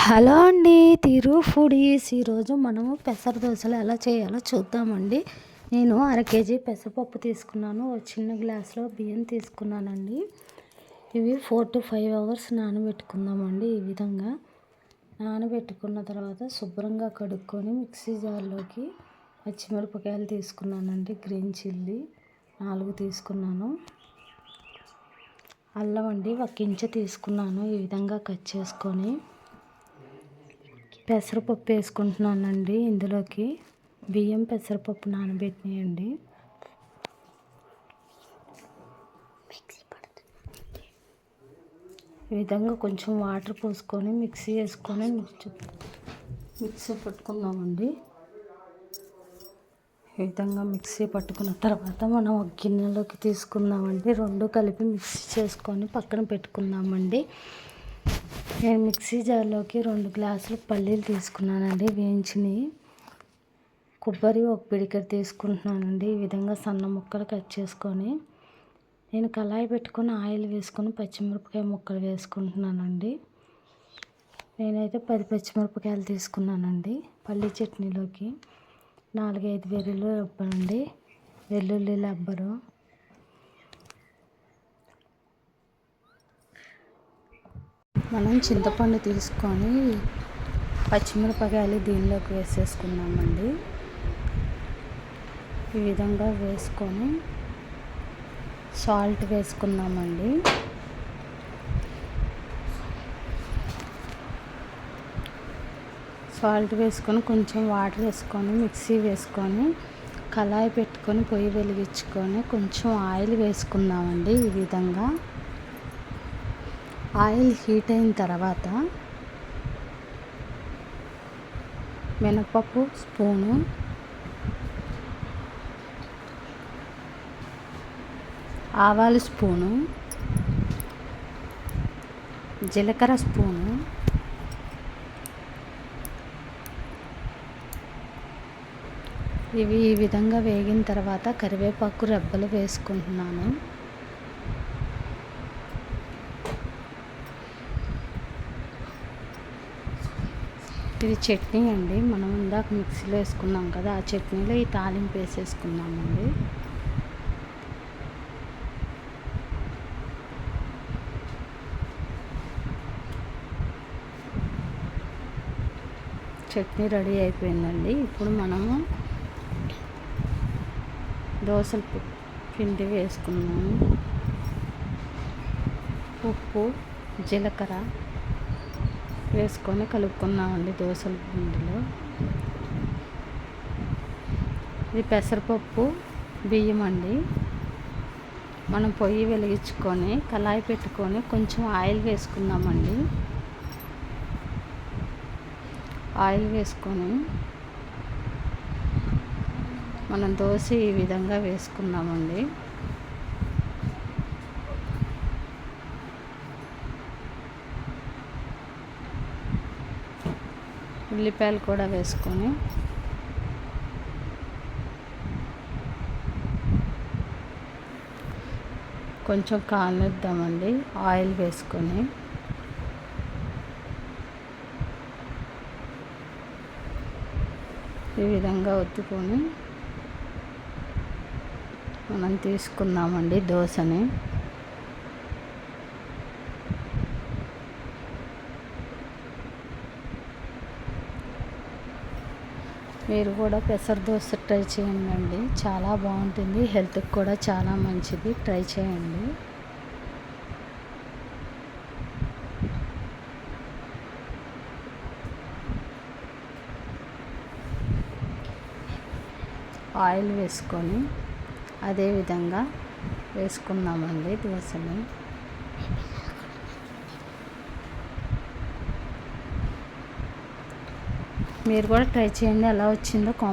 Hello అండి, తిరు foodies. ఈరోజు మనము పెసర దోశలు ఎలా చేయాలో చూద్దామండి. నేను 1/2 కేజీ పెసరపప్పు తీసుకున్నాను. ఒక చిన్న గ్లాస్లో బియ్యం తీసుకున్నానండి. ఇవి 4 to 5 అవర్స్ నానబెట్టుకుందామండి. ఈ విధంగా నానబెట్టుకున్న తర్వాత శుభ్రంగా కడుక్కొని మిక్సీ జార్లోకి పచ్చిమిరపకాయలు తీసుకున్నానండి. గ్రీన్ చిల్లీ 4 తీసుకున్నాను. అల్లం అండి 1 ఇంచు తీసుకున్నాను. ఈ విధంగా కట్ చేసుకొని పెసరపప్పు వేసుకుంటున్నానండి. ఇందులోకి బియ్యం పెసరపప్పు నానబెట్టినాయండి. ఈ విధంగా కొంచెం వాటర్ పోసుకొని మిక్సీ వేసుకొని మిక్సీ పట్టుకుందామండి. ఈ విధంగా మిక్సీ పట్టుకున్న తర్వాత మనం ఒక గిన్నెలోకి తీసుకుందామండి. 2 కలిపి మిక్సీ చేసుకొని పక్కన పెట్టుకుందామండి. నేను మిక్సీ జార్లోకి 2 గ్లాసులు పల్లీలు తీసుకున్నానండి, వేయించినవి. కొబ్బరి 1 పిడికెడు తీసుకుంటున్నానండి. ఈ విధంగా సన్న ముక్కలు కట్ చేసుకొని నేను కళాయి పెట్టుకొని ఆయిల్ వేసుకొని పచ్చిమిరపకాయ ముక్కలు వేసుకుంటున్నానండి. నేనైతే 10 పచ్చిమిరపకాయలు తీసుకున్నానండి. పల్లీ చట్నీలోకి 4-5 వెల్లుల్లి రబ్బనండి, వెల్లుల్లి రబ్బరు, మనం చింతపండు తీసుకొని పచ్చిమిరపకాయలు దీనిలోకి వేసేసుకున్నామండి. ఈ విధంగా వేసుకొని సాల్ట్ వేసుకున్నామండి. సాల్ట్ వేసుకొని కొంచెం వాటర్ వేసుకొని మిక్సీ వేసుకొని కళాయి పెట్టుకొని పొయ్యి వెలిగించుకొని కొంచెం ఆయిల్ వేసుకుందామండి. ఈ విధంగా ఆయిల్ హీట్ అయిన తర్వాత మినపప్పు స్పూను, ఆవాలు స్పూను, జీలకర్ర స్పూను, ఇవి ఈ విధంగా వేగిన తర్వాత కరివేపాకు రెబ్బలు వేసుకుంటున్నాను. ఇది చట్నీ అండి. మనం ఇందాక మిక్సీలో వేసుకున్నాం కదా, ఆ చట్నీలో ఈ తాలింపు వేసేసుకున్నామండి. చట్నీ రెడీ అయిపోయిందండి. ఇప్పుడు మనము దోసల పిండి వేసుకున్నాము. ఉప్పు, జీలకర్ర వేసుకొని కలుపుకున్నామండి దోసల పిండిలో. ఇది పెసరపప్పు బియ్యం అండి. మనం పొయ్యి వెలిగించుకొని కళాయి పెట్టుకొని కొంచెం ఆయిల్ వేసుకుందామండి. ఆయిల్ వేసుకొని మనం దోశ ఈ విధంగా వేసుకున్నామండి. ఉల్లిపాయలు కూడా వేసుకొని కొంచెం కానిద్దామండి. ఆయిల్ వేసుకొని ఈ విధంగా ఒత్తుకొని మనం తీసుకుందామండి దోశని. మీరు కూడా పెసర దోశ ట్రై చేయండి, చాలా బాగుంటుంది. హెల్త్కి కూడా చాలా మంచిది. ట్రై చేయండి. ఆయిల్ వేసుకొని అదే విధంగా వేసుకున్నామండి దోశని. మీరు కూడా ట్రై చేయండి. ఎలా వచ్చిందో కామెంట్